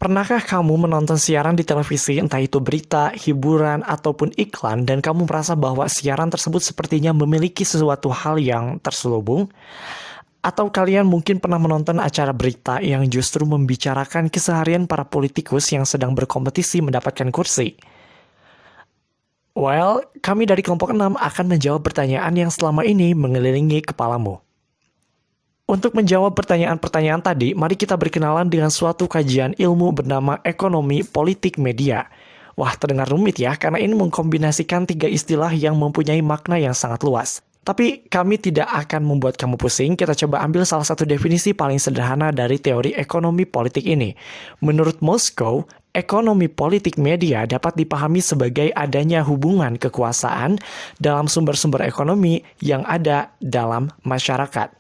Pernahkah kamu menonton siaran di televisi, entah itu berita, hiburan, ataupun iklan, dan kamu merasa bahwa siaran tersebut sepertinya memiliki sesuatu hal yang terselubung? Atau kalian mungkin pernah menonton acara berita yang justru membicarakan keseharian para politikus yang sedang berkompetisi mendapatkan kursi? Well, kami dari kelompok 6 akan menjawab pertanyaan yang selama ini mengelilingi kepalamu. Untuk menjawab pertanyaan-pertanyaan tadi, mari kita berkenalan dengan suatu kajian ilmu bernama ekonomi politik media. Wah, terdengar rumit ya, karena ini mengkombinasikan 3 istilah yang mempunyai makna yang sangat luas. Tapi kami tidak akan membuat kamu pusing, kita coba ambil salah satu definisi paling sederhana dari teori ekonomi politik ini. Menurut Moskow, ekonomi politik media dapat dipahami sebagai adanya hubungan kekuasaan dalam sumber-sumber ekonomi yang ada dalam masyarakat.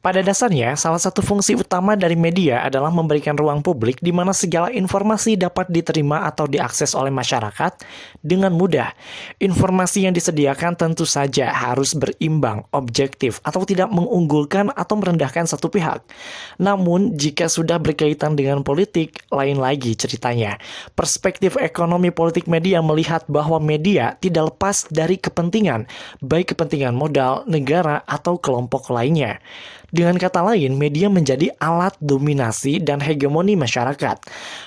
Pada dasarnya, salah satu fungsi utama dari media adalah memberikan ruang publik di mana segala informasi dapat diterima atau diakses oleh masyarakat dengan mudah. Informasi yang disediakan tentu saja harus berimbang, objektif, atau tidak mengunggulkan atau merendahkan satu pihak. Namun, jika sudah berkaitan dengan politik, lain lagi ceritanya. Perspektif ekonomi politik media melihat bahwa media tidak lepas dari kepentingan, baik kepentingan modal, negara, atau kelompok lainnya. Dengan kata lain, media menjadi alat dominasi dan hegemoni masyarakat.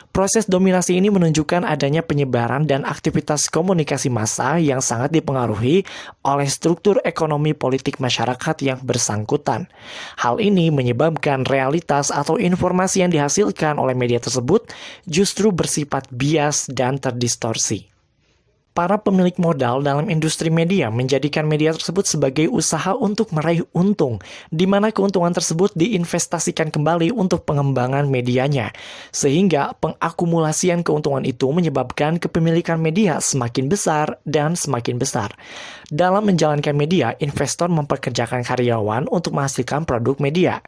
Proses dominasi ini menunjukkan adanya penyebaran dan aktivitas komunikasi massa yang sangat dipengaruhi oleh struktur ekonomi politik masyarakat yang bersangkutan. Hal ini menyebabkan realitas atau informasi yang dihasilkan oleh media tersebut justru bersifat bias dan terdistorsi. Para pemilik modal dalam industri media menjadikan media tersebut sebagai usaha untuk meraih untung, di mana keuntungan tersebut diinvestasikan kembali untuk pengembangan medianya, sehingga pengakumulasian keuntungan itu menyebabkan kepemilikan media semakin besar dan semakin besar. Dalam menjalankan media, investor mempekerjakan karyawan untuk menghasilkan produk media.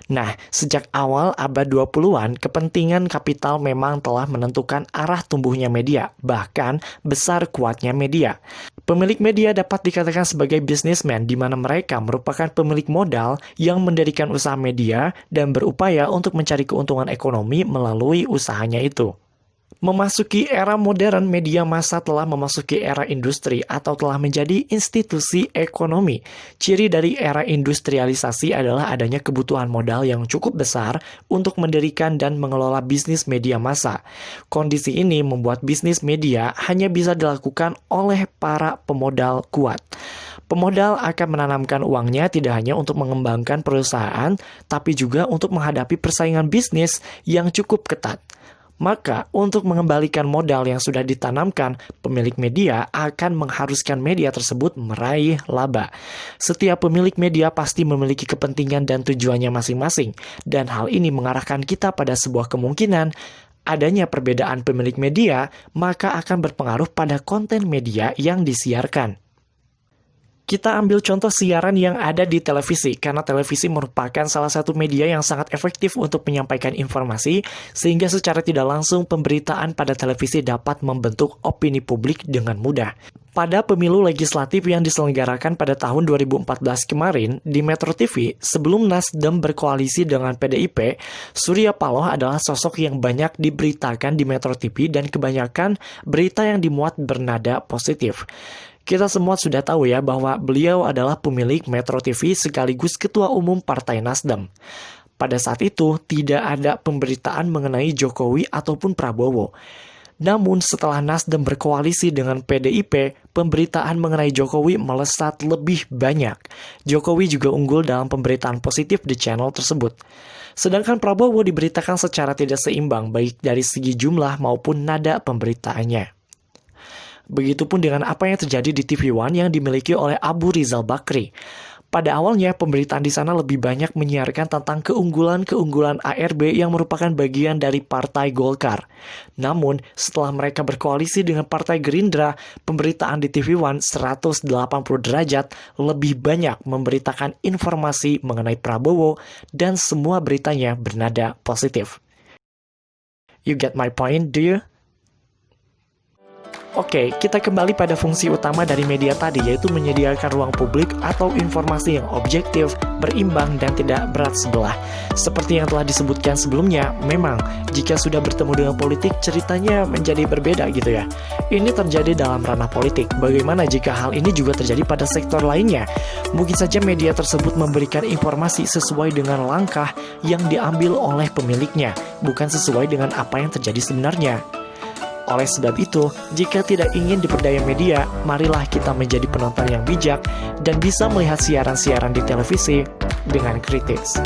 Nah, sejak awal abad 20-an, kepentingan kapital memang telah menentukan arah tumbuhnya media, bahkan besar kuatnya media. Pemilik media dapat dikatakan sebagai bisnismen di mana mereka merupakan pemilik modal yang mendirikan usaha media dan berupaya untuk mencari keuntungan ekonomi melalui usahanya itu. Memasuki era modern, media massa telah memasuki era industri atau telah menjadi institusi ekonomi. Ciri dari era industrialisasi adalah adanya kebutuhan modal yang cukup besar untuk mendirikan dan mengelola bisnis media massa. Kondisi ini membuat bisnis media hanya bisa dilakukan oleh para pemodal kuat. Pemodal akan menanamkan uangnya tidak hanya untuk mengembangkan perusahaan, tapi juga untuk menghadapi persaingan bisnis yang cukup ketat. Maka, untuk mengembalikan modal yang sudah ditanamkan, pemilik media akan mengharuskan media tersebut meraih laba. Setiap pemilik media pasti memiliki kepentingan dan tujuannya masing-masing, dan hal ini mengarahkan kita pada sebuah kemungkinan adanya perbedaan pemilik media, maka akan berpengaruh pada konten media yang disiarkan. Kita ambil contoh siaran yang ada di televisi, karena televisi merupakan salah satu media yang sangat efektif untuk menyampaikan informasi, sehingga secara tidak langsung pemberitaan pada televisi dapat membentuk opini publik dengan mudah. Pada pemilu legislatif yang diselenggarakan pada tahun 2014 kemarin, di Metro TV, sebelum Nasdem berkoalisi dengan PDIP, Surya Paloh adalah sosok yang banyak diberitakan di Metro TV dan kebanyakan berita yang dimuat bernada positif. Kita semua sudah tahu ya bahwa beliau adalah pemilik Metro TV sekaligus Ketua Umum Partai Nasdem. Pada saat itu, tidak ada pemberitaan mengenai Jokowi ataupun Prabowo. Namun setelah Nasdem berkoalisi dengan PDIP, pemberitaan mengenai Jokowi melesat lebih banyak. Jokowi juga unggul dalam pemberitaan positif di channel tersebut. Sedangkan Prabowo diberitakan secara tidak seimbang baik dari segi jumlah maupun nada pemberitaannya. Begitupun dengan apa yang terjadi di TV One yang dimiliki oleh Abu Rizal Bakri. Pada awalnya, pemberitaan di sana lebih banyak menyiarkan tentang keunggulan-keunggulan ARB yang merupakan bagian dari Partai Golkar. Namun, setelah mereka berkoalisi dengan Partai Gerindra, pemberitaan di TV One 180 derajat lebih banyak memberitakan informasi mengenai Prabowo dan semua beritanya bernada positif. You get my point, do you? Oke, kita kembali pada fungsi utama dari media tadi, yaitu menyediakan ruang publik atau informasi yang objektif, berimbang, dan tidak berat sebelah. Seperti yang telah disebutkan sebelumnya, memang jika sudah bertemu dengan politik, ceritanya menjadi berbeda gitu ya. Ini terjadi dalam ranah politik. Bagaimana jika hal ini juga terjadi pada sektor lainnya? Mungkin saja media tersebut memberikan informasi sesuai dengan langkah yang diambil oleh pemiliknya, bukan sesuai dengan apa yang terjadi sebenarnya. Oleh sebab itu, jika tidak ingin diperdaya media, marilah kita menjadi penonton yang bijak dan bisa melihat siaran-siaran di televisi dengan kritis.